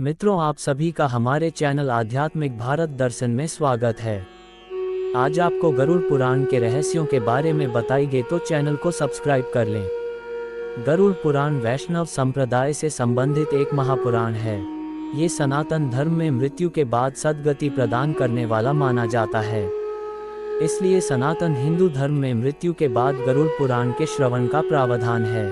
मित्रों, आप सभी का हमारे चैनल आध्यात्मिक भारत दर्शन में स्वागत है। आज आपको गरुड़ पुराण के रहस्यों के बारे में बताएंगे, तो चैनल को सब्सक्राइब कर लें। गरुड़ पुराण वैष्णव संप्रदाय से संबंधित एक महापुराण है। ये सनातन धर्म में मृत्यु के बाद सद्गति प्रदान करने वाला माना जाता है। इसलिए सनातन हिंदू धर्म में मृत्यु के बाद गरुड़ पुराण के श्रवण का प्रावधान है।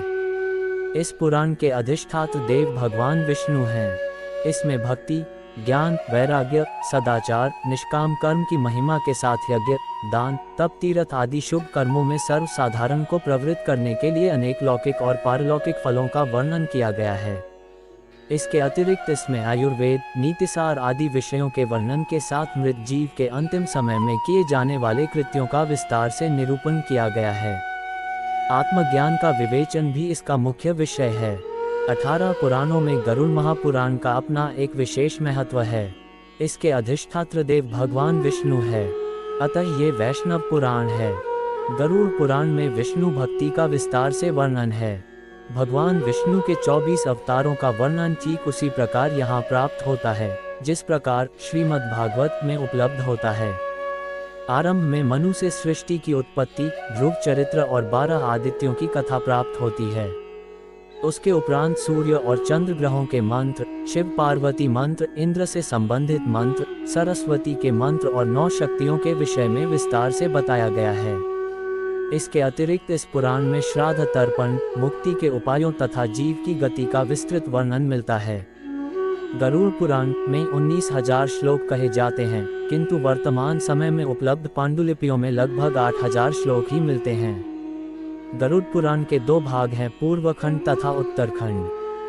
इस पुराण के अधिष्ठात्र देव भगवान विष्णु हैं। इसमें भक्ति, ज्ञान, वैराग्य, सदाचार, निष्काम कर्म की महिमा के साथ यज्ञ, दान, तप, तीर्थ आदि शुभ कर्मों में सर्वसाधारण को प्रवृत्त करने के लिए अनेक लौकिक और पारलौकिक फलों का वर्णन किया गया है। इसके अतिरिक्त इसमें आयुर्वेद, नीतिसार आदि विषयों के वर्णन के साथ मृत जीव के अंतिम समय में किए जाने वाले कृत्यों का विस्तार से निरूपण किया गया है। आत्मज्ञान का विवेचन भी इसका मुख्य विषय है। 18 पुराणों में गरुड़ महापुराण का अपना एक विशेष महत्व है। इसके अधिष्ठात्र देव भगवान विष्णु है, अतः ये वैष्णव पुराण है। गरुड़ पुराण में विष्णु भक्ति का विस्तार से वर्णन है। भगवान विष्णु के 24 अवतारों का वर्णन ठीक उसी प्रकार यहाँ प्राप्त होता है जिस प्रकार श्रीमद् भागवत में उपलब्ध होता है। आरंभ में मनु से सृष्टि की उत्पत्ति, ध्रुव चरित्र और 12 आदित्यों की कथा प्राप्त होती है। उसके उपरांत सूर्य और चंद्र ग्रहों के मंत्र, शिव पार्वती मंत्र, इंद्र से संबंधित मंत्र, सरस्वती के मंत्र और 9 शक्तियों के विषय में विस्तार से बताया गया है। इसके अतिरिक्त इस पुराण में श्राद्ध, तर्पण, मुक्ति के उपायों तथा जीव की गति का विस्तृत वर्णन मिलता है। गरुड़ पुराण में 19,000 श्लोक कहे जाते हैं, किंतु वर्तमान समय में उपलब्ध पांडुलिपियों में लगभग 8,000 श्लोक ही मिलते हैं। गरुड़ पुराण के 2 भाग हैं, पूर्वखंड तथा उत्तरखंड।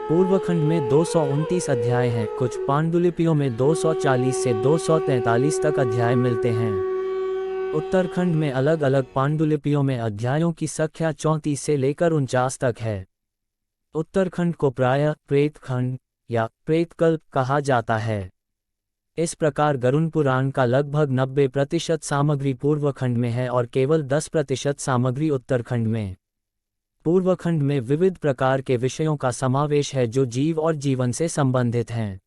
पूर्वखंड में 229 अध्याय हैं। कुछ पांडुलिपियों में 240 से 243 तक अध्याय मिलते हैं। उत्तरखंड में अलग अलग पांडुलिपियों में अध्यायों की संख्या 34 से लेकर 49 तक है। उत्तरखंड को प्रायः प्रेतखंड या प्रेतकल्प कहा जाता है। इस प्रकार गरुड़ पुराण का लगभग 90% सामग्री पूर्वखंड में है और केवल 10% सामग्री उत्तरखंड में। पूर्वखंड में विविध प्रकार के विषयों का समावेश है जो जीव और जीवन से संबंधित हैं।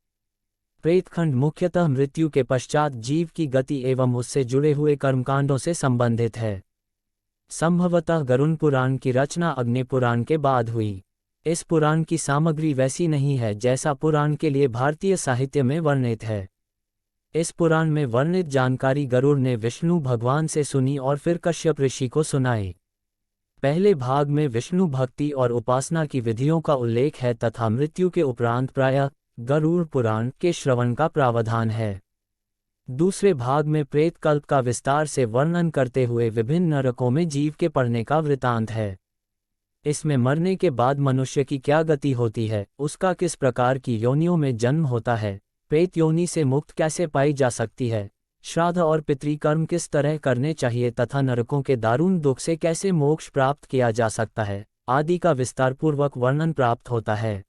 प्रेतखंड मुख्यतः मृत्यु के पश्चात जीव की गति एवं उससे जुड़े हुए कर्मकांडों से संबंधित है। संभवतः गरुड़ पुराण की रचना अग्नि पुराण के बाद हुई। इस पुराण की सामग्री वैसी नहीं है जैसा पुराण के लिए भारतीय साहित्य में वर्णित है। इस पुराण में वर्णित जानकारी गरुड़ ने विष्णु भगवान से सुनी और फिर कश्यप ऋषि को सुनाई। पहले भाग में विष्णु भक्ति और उपासना की विधियों का उल्लेख है तथा मृत्यु के उपरांत प्रायः गरुड़ पुराण के श्रवण का प्रावधान है। दूसरे भाग में प्रेत कल्प का विस्तार से वर्णन करते हुए विभिन्न नरकों में जीव के पड़ने का वृतांत है। इसमें मरने के बाद मनुष्य की क्या गति होती है, उसका किस प्रकार की योनियों में जन्म होता है, प्रेत योनि से मुक्त कैसे पाई जा सकती है, श्राद्ध और पितृकर्म किस तरह करने चाहिए तथा नरकों के दारुण दुख से कैसे मोक्ष प्राप्त किया जा सकता है आदि का विस्तार पूर्वक वर्णन प्राप्त होता है।